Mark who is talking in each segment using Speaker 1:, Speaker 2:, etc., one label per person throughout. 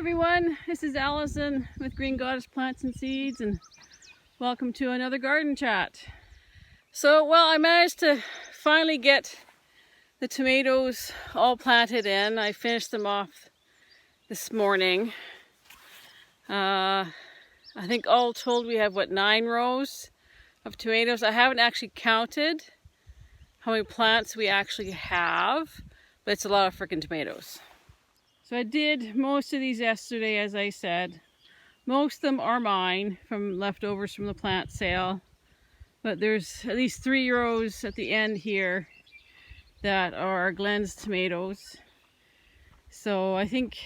Speaker 1: everyone, this is Allison with Green Goddess Plants and Seeds, and welcome to another garden chat. So, well, I managed to finally get the tomatoes all planted in. I finished them off this morning. I think all told we have, 9 rows of tomatoes. I haven't actually counted how many plants we actually have, but it's a lot of freaking tomatoes. So I did most of these yesterday, as I said. Most of them are mine from leftovers from the plant sale. But there's at least 3 rows at the end here that are Glenn's tomatoes. So I think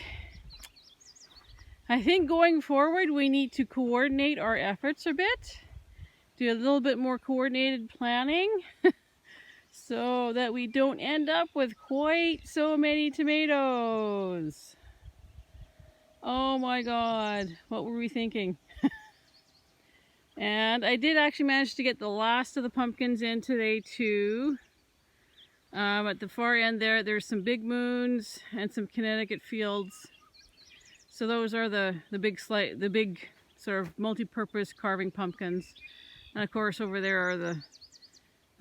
Speaker 1: going forward we need to coordinate our efforts a bit. Do a little bit more coordinated planning. So that we don't end up with quite so many tomatoes. Oh my God, what were we thinking? And I did actually manage to get the last of the pumpkins in today too. At the far end there's some big moons and some Connecticut fields. So those are the big sort of multi-purpose carving pumpkins. And of course over there are the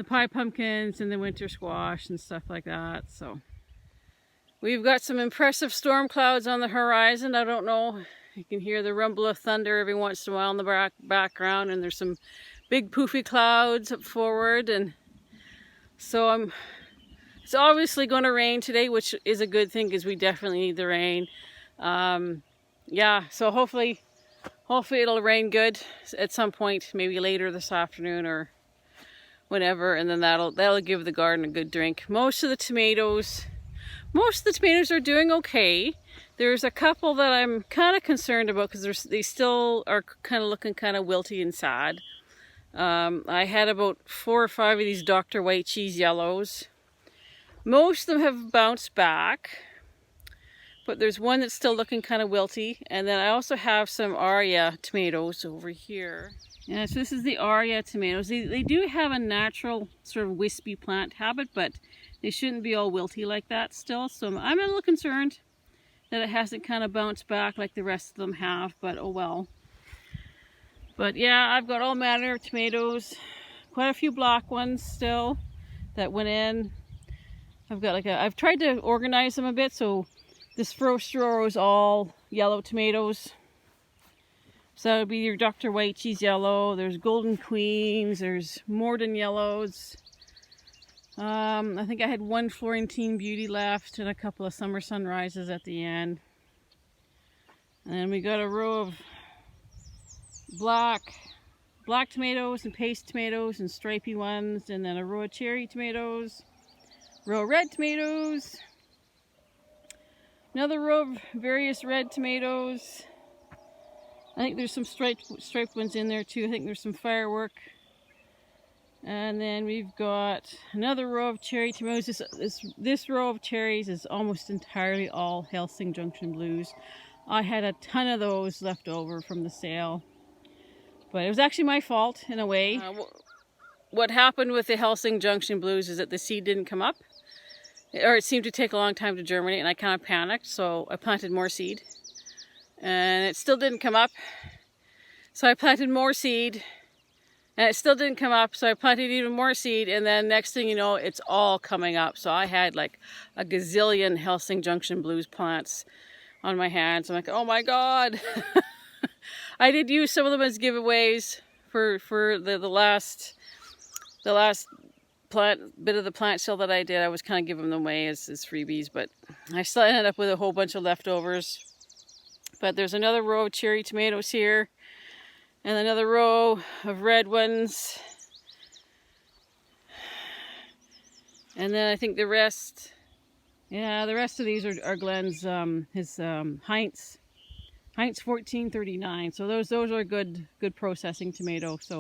Speaker 1: pie pumpkins and the winter squash and stuff like that. So we've got some impressive storm clouds on the horizon. I don't know, you can hear the rumble of thunder every once in a while in the background, and there's some big poofy clouds up forward, and so it's obviously going to rain today, which is a good thing because we definitely need the rain. Yeah, so hopefully it'll rain good at some point, maybe later this afternoon or whenever, and then that'll give the garden a good drink. Most of the tomatoes are doing okay. There's a couple that I'm kind of concerned about because they still are kind of looking kind of wilty and sad. I had about 4 or 5 of these Dr. White Cheese yellows. Most of them have bounced back, but there's one that's still looking kind of wilty. And then I also have some Aria tomatoes over here. Yeah, so this is the Aria tomatoes. They do have a natural sort of wispy plant habit, but they shouldn't be all wilty like that still. So I'm a little concerned that it hasn't kind of bounced back like the rest of them have, but oh well. But yeah, I've got all manner of tomatoes. Quite a few black ones still that went in. I've tried to organize them a bit, so this first row is all yellow tomatoes. So that would be your Dr. White Cheese yellow. There's Golden Queens. There's Morden yellows. I think I had 1 Florentine Beauty left and a couple of Summer Sunrises at the end. And then we got a row of black tomatoes and paste tomatoes and stripy ones. And then a row of cherry tomatoes. Row of red tomatoes. Another row of various red tomatoes. I think there's some striped ones in there too. I think there's some firework. And then we've got another row of cherry tomatoes. This row of cherries is almost entirely all Helsing Junction Blues. I had a ton of those left over from the sale. But it was actually my fault in a way. What happened with the Helsing Junction Blues is that the seed didn't come up. Or it seemed to take a long time to germinate, and I kind of panicked. So I planted more seed. And it still didn't come up, so I planted more seed, and it still didn't come up, so I planted even more seed, and then next thing you know, it's all coming up. So I had like a gazillion Helsing Junction Blues plants on my hands. I'm like, oh my God. I did use some of them as giveaways for the last bit of the plant sale that I did. I was kind of giving them away as freebies, but I still ended up with a whole bunch of leftovers. But there's another row of cherry tomatoes here, and another row of red ones. And then I think the rest of these are Glenn's, his Heinz 1439. So those are good processing tomatoes.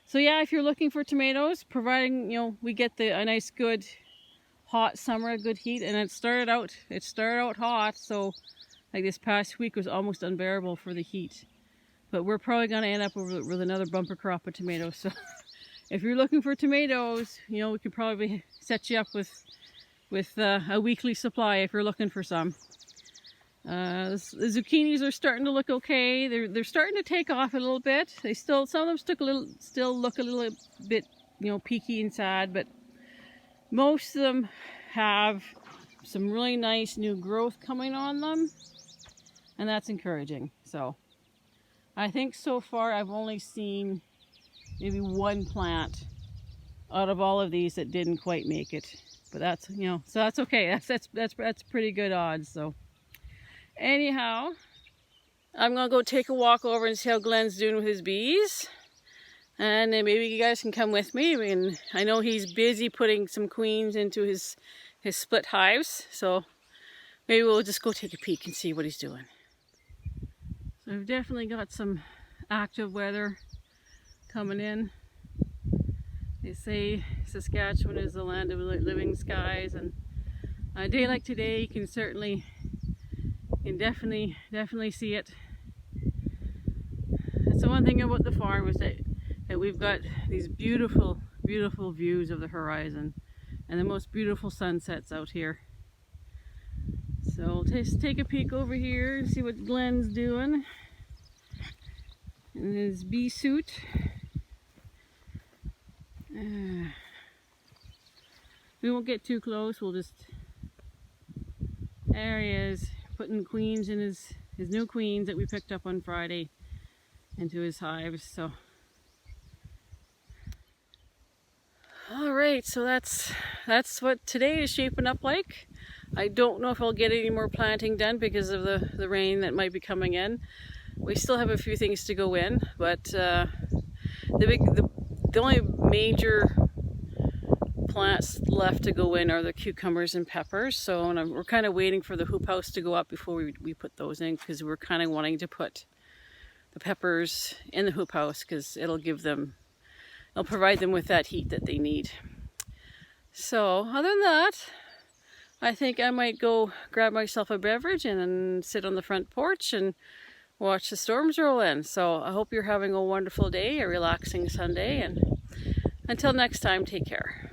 Speaker 1: So yeah, if you're looking for tomatoes, providing we get a nice good hot summer, good heat, and it started out hot, so. Like this past week was almost unbearable for the heat. But we're probably going to end up with another bumper crop of tomatoes. So if you're looking for tomatoes, we could probably set you up with a weekly supply if you're looking for some. The zucchinis are starting to look okay. They're starting to take off a little bit. Some of them still look a little bit, you know, peaky and sad, but most of them have some really nice new growth coming on them, and that's encouraging. So I think so far I've only seen maybe one plant out of all of these that didn't quite make it, but that's, you know, so that's okay. That's pretty good odds. So anyhow, I'm gonna go take a walk over and see how Glenn's doing with his bees, and then maybe you guys can come with me. I mean, I know he's busy putting some queens into his split hives, so maybe we'll just go take a peek and see what he's doing. So I've definitely got some active weather coming in. They say Saskatchewan is the land of living skies, and a day like today you can definitely see it. That's the one thing about the farm, is that we've got these beautiful views of the horizon and the most beautiful sunsets out here. So let's take a peek over here and see what Glenn's doing in his bee suit. We won't get too close, we'll just, there he is, putting queens in his new queens that we picked up on Friday into his hives. So alright, so that's what today is shaping up like. I don't know if I'll get any more planting done because of the rain that might be coming in. We still have a few things to go in, but the only major plants left to go in are the cucumbers and peppers. So we're kind of waiting for the hoop house to go up before we put those in, because we're kind of wanting to put the peppers in the hoop house because it'll provide them with that heat that they need. So other than that, I think I might go grab myself a beverage and then sit on the front porch and watch the storms roll in. So I hope you're having a wonderful day, a relaxing Sunday, and until next time, take care.